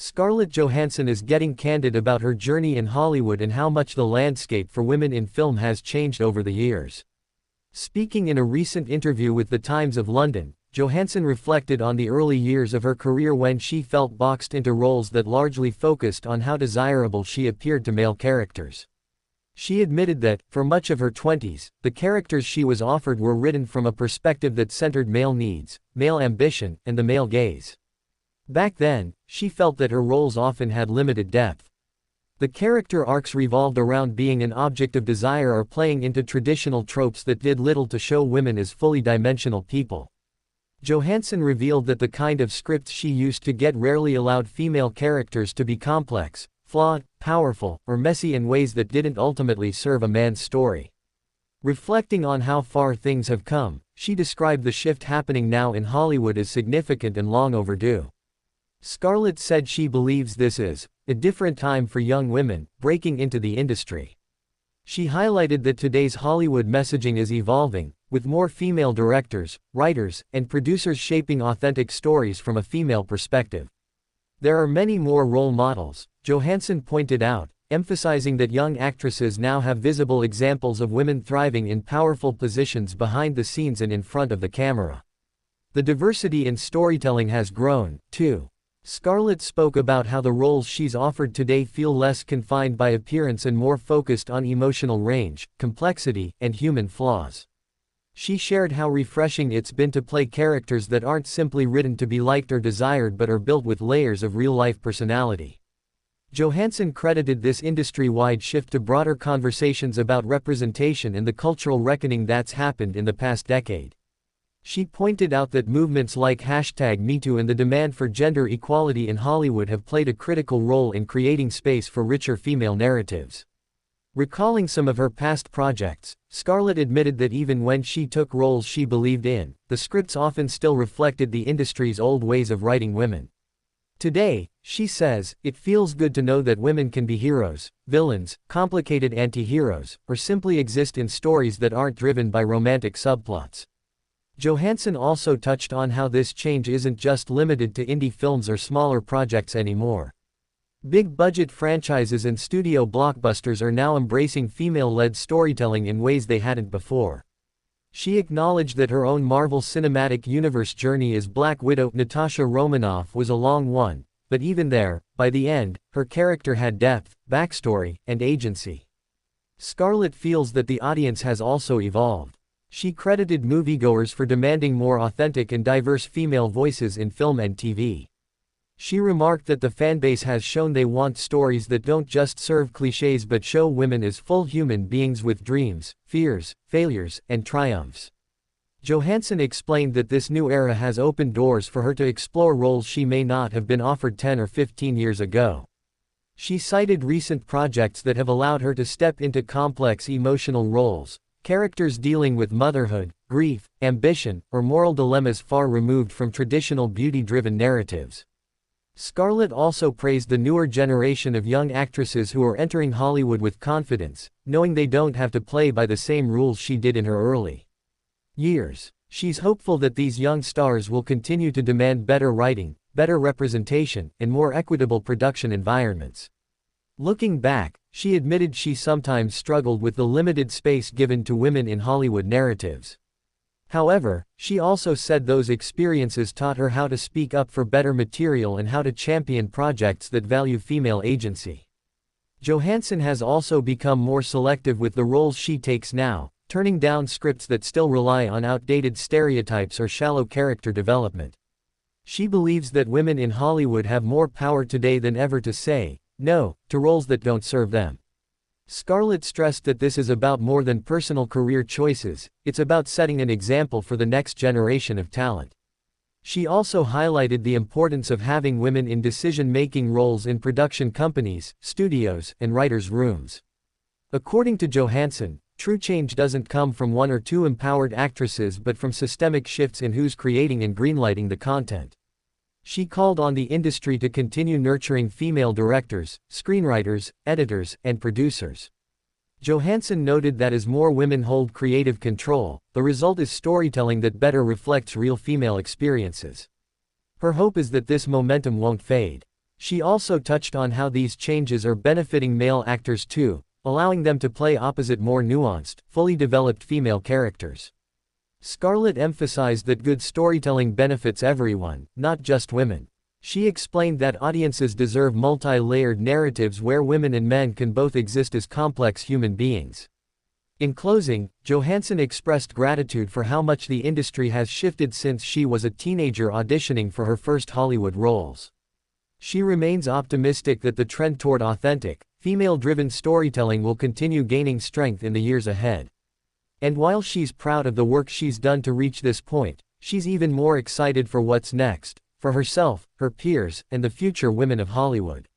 Scarlett Johansson is getting candid about her journey in Hollywood and how much the landscape for women in film has changed over the years. Speaking in a recent interview with The Times of London, Johansson reflected on the early years of her career when she felt boxed into roles that largely focused on how desirable she appeared to male characters. She admitted that, for much of her 20s, the characters she was offered were written from a perspective that centered male needs, male ambition, and the male gaze. Back then, she felt that her roles often had limited depth. The character arcs revolved around being an object of desire or playing into traditional tropes that did little to show women as fully dimensional people. Johansson revealed that the kind of scripts she used to get rarely allowed female characters to be complex, flawed, powerful, or messy in ways that didn't ultimately serve a man's story. Reflecting on how far things have come, she described the shift happening now in Hollywood as significant and long overdue. Scarlett said she believes this is a different time for young women breaking into the industry. She highlighted that today's Hollywood messaging is evolving, with more female directors, writers, and producers shaping authentic stories from a female perspective. There are many more role models, Johansson pointed out, emphasizing that young actresses now have visible examples of women thriving in powerful positions behind the scenes and in front of the camera. The diversity in storytelling has grown, too. Scarlett spoke about how the roles she's offered today feel less confined by appearance and more focused on emotional range, complexity, and human flaws. She shared how refreshing it's been to play characters that aren't simply written to be liked or desired but are built with layers of real-life personality. Johansson credited this industry-wide shift to broader conversations about representation and the cultural reckoning that's happened in the past decade. She pointed out that movements like #MeToo and the demand for gender equality in Hollywood have played a critical role in creating space for richer female narratives. Recalling some of her past projects, Scarlett admitted that even when she took roles she believed in, the scripts often still reflected the industry's old ways of writing women. Today, she says, it feels good to know that women can be heroes, villains, complicated anti-heroes, or simply exist in stories that aren't driven by romantic subplots. Johansson also touched on how this change isn't just limited to indie films or smaller projects anymore. Big-budget franchises and studio blockbusters are now embracing female-led storytelling in ways they hadn't before. She acknowledged that her own Marvel Cinematic Universe journey as Black Widow Natasha Romanoff was a long one, but even there, by the end, her character had depth, backstory, and agency. Scarlett feels that the audience has also evolved. She credited moviegoers for demanding more authentic and diverse female voices in film and TV. She remarked that the fanbase has shown they want stories that don't just serve cliches but show women as full human beings with dreams, fears, failures, and triumphs. Johansson explained that this new era has opened doors for her to explore roles she may not have been offered 10 or 15 years ago. She cited recent projects that have allowed her to step into complex emotional roles, characters dealing with motherhood, grief, ambition, or moral dilemmas far removed from traditional beauty-driven narratives. Scarlett also praised the newer generation of young actresses who are entering Hollywood with confidence, knowing they don't have to play by the same rules she did in her early years. She's hopeful that these young stars will continue to demand better writing, better representation, and more equitable production environments. Looking back, she admitted she sometimes struggled with the limited space given to women in Hollywood narratives. However, she also said those experiences taught her how to speak up for better material and how to champion projects that value female agency. Johansson has also become more selective with the roles she takes now, turning down scripts that still rely on outdated stereotypes or shallow character development. She believes that women in Hollywood have more power today than ever to say no to roles that don't serve them. Scarlett stressed that this is about more than personal career choices, it's about setting an example for the next generation of talent. She also highlighted the importance of having women in decision-making roles in production companies, studios, and writers' rooms. According to Johansson, true change doesn't come from one or two empowered actresses but from systemic shifts in who's creating and greenlighting the content. She called on the industry to continue nurturing female directors, screenwriters, editors, and producers. Johansson noted that as more women hold creative control, the result is storytelling that better reflects real female experiences. Her hope is that this momentum won't fade. She also touched on how these changes are benefiting male actors too, allowing them to play opposite more nuanced, fully developed female characters. Scarlett emphasized that good storytelling benefits everyone, not just women. She explained that audiences deserve multi-layered narratives where women and men can both exist as complex human beings. In closing, Johansson expressed gratitude for how much the industry has shifted since she was a teenager auditioning for her first Hollywood roles. She remains optimistic that the trend toward authentic, female-driven storytelling will continue gaining strength in the years ahead. And while she's proud of the work she's done to reach this point, she's even more excited for what's next, for herself, her peers, and the future women of Hollywood.